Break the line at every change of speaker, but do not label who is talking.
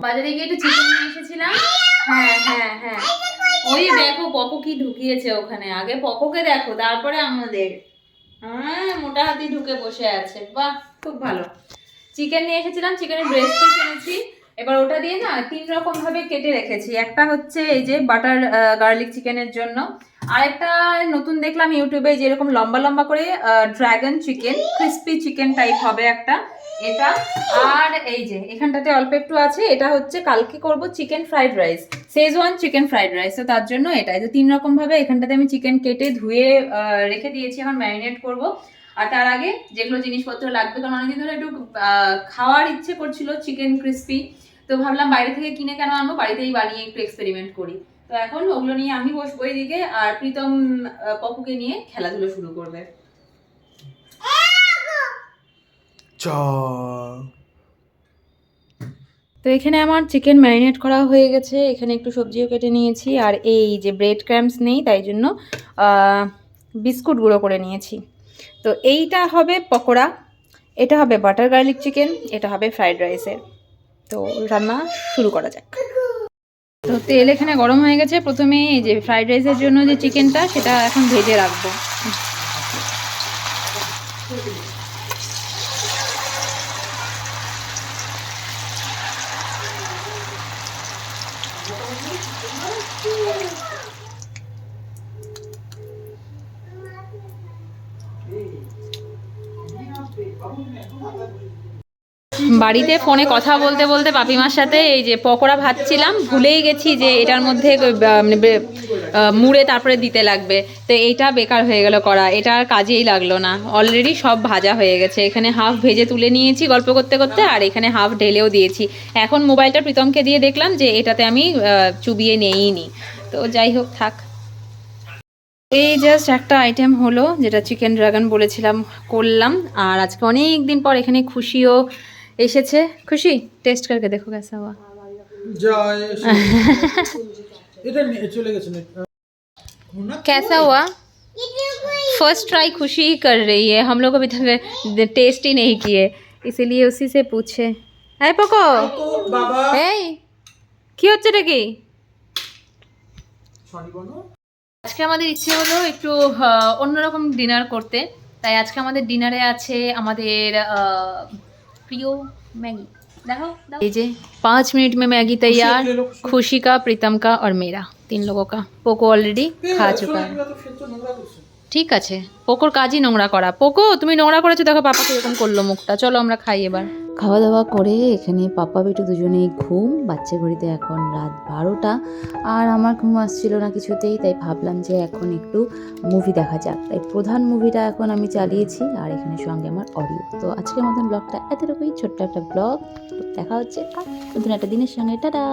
বাজারে গিয়ে একটু চিকেন নিয়ে এসেছিলাম। হ্যাঁ হ্যাঁ হ্যাঁ, ওই দেখো পকো কি ঢুকিয়েছে ওখানে, আগে পকোকে দেখো তারপরে আমাদের। হ্যাঁ, মোটা হাতি ঢুকে বসে আছে, বাহ খুব ভালো। চিকেন নিয়ে এসেছিলাম, চিকেনের ব্রেস্ট পিস এনেছি। এবার ওটা দিয়ে না 3 রকম ভাবে কেটে রেখেছি। একটা হচ্ছে এই যে বাটার গার্লিক চিকেনের জন্য, আর একটা নতুন দেখলাম ইউটিউবে যেরকম লম্বা লম্বা করে dragon chicken, crispy chicken type হবে একটা এটা। আর এই যে এখানটাতে অল্প একটু আছে, এটা হচ্ছে কালকে করব chicken fried rice, schezwan chicken fried rice. তো তার জন্য এটা এই যে 3 রকম ভাবে এখানটাতে আমি চিকেন কেটে ধুয়ে রেখে দিয়েছি, এখন ম্যারিনেট করব। আর তার আগে যেগুলো জিনিসপত্র লাগবে, কারণ অনেকদিন ধরে একটু খাওয়ার ইচ্ছে করছিল চিকেন ক্রিস্পি, তো ভাবলাম বাইরে থেকে কিনে কেন আনবো, বাড়িতেই বানিয়ে একটু এক্সপেরিমেন্ট করি। তো এখন ওগুলো নিয়ে আমি বসবো এইদিকে, আর প্রীতম পপুকে নিয়ে খেলাধুলো শুরু করবে। তো এখানে আমার চিকেন ম্যারিনেট করা হয়ে গেছে, এখানে একটু সবজিও কেটে নিয়েছি, আর এই যে ব্রেড ক্রাম্বস নেই তাই জন্য বিস্কুট গুঁড়ো করে নিয়েছি। তো এইটা হবে পকোড়া, এটা হবে বাটার গার্লিক চিকেন, এটা হবে ফ্রাইড রাইসের। তো রান্না শুরু করা যাক। তো তেল এখানে গরম হয়ে গেছে, প্রথমে এই যে ফ্রাইড রাইসের জন্য যে চিকেনটা সেটা এখন ভেজে রাখবো। বাড়িতে ফোনে কথা বলতে বলতে পাপিমার সাথে এই যে পকোড়া ভাজছিলাম, ভুলেই গেছি যে এটার মধ্যে মুড়ে তারপরে দিতে লাগবে। তো এইটা বেকার হয়ে গেল করা, এটা আর কাজেই লাগলো না, অলরেডি সব ভাজা হয়ে গেছে। এখানে হাফ ভেজে তুলে নিয়েছি গল্প করতে করতে, আর এখানে হাফ ঢেলেও দিয়েছি। এখন মোবাইলটা প্রীতমকে দিয়ে দেখলাম যে এটাতে আমি চুবিয়ে নেইনি, তো যাই হোক থাক। এই জাস্ট একটা আইটেম হলো, যেটা চিকেন ড্রাগন বলেছিলাম করলাম। আর আজকে অনেক দিন পর এখানে খুশিও এসেছে। খুশি টেস্ট करके देखो कैसा हुआ। कैसा हुआ? फर्स्ट ट्राई खुशी ही कर रही है, हम लोग अभी तक टेस्ट ही नहीं किए, इसीलिए उसी से पूछे। है पको এই কি হচ্ছে রে কি? আজকে আমাদের ইচ্ছে হলো একটু অন্যরকম ডিনার করতে, তাই আজকে আমাদের ডিনারে আছে আমাদের प्रियो मैगी। देखो ये जे 5 मिनट में मैगी तैयार, खुशी का, प्रीतम का और मेरा, 3 लोगों का। पोको ऑलरेडी खा चुका है। ঠিক আছে, পোকোর কাজই নোংরা করা। পোকো তুমি নোংরা করেছো, দেখো পাপা কিরকম করলো মুখটা। চলো আমরা খাই এবার।
খাওয়া দাওয়া করে এখানে পাপা বেটু দুজনেই ঘুম, বাচ্চা ঘড়িতে এখন রাত 12টা। আর আমার ঘুম আসছিল না কিছুতেই, তাই ভাবলাম যে এখন একটু মুভি দেখা যাক, তাই প্রধান মুভিটা এখন আমি চালিয়েছি, আর এখানে সঙ্গে আমার অডিও। তো আজকের মতন ব্লগটা এতটুকুই, ছোট্ট একটা ব্লগ। দেখা হচ্ছে নতুন একটা দিনের সঙ্গে, টাটা।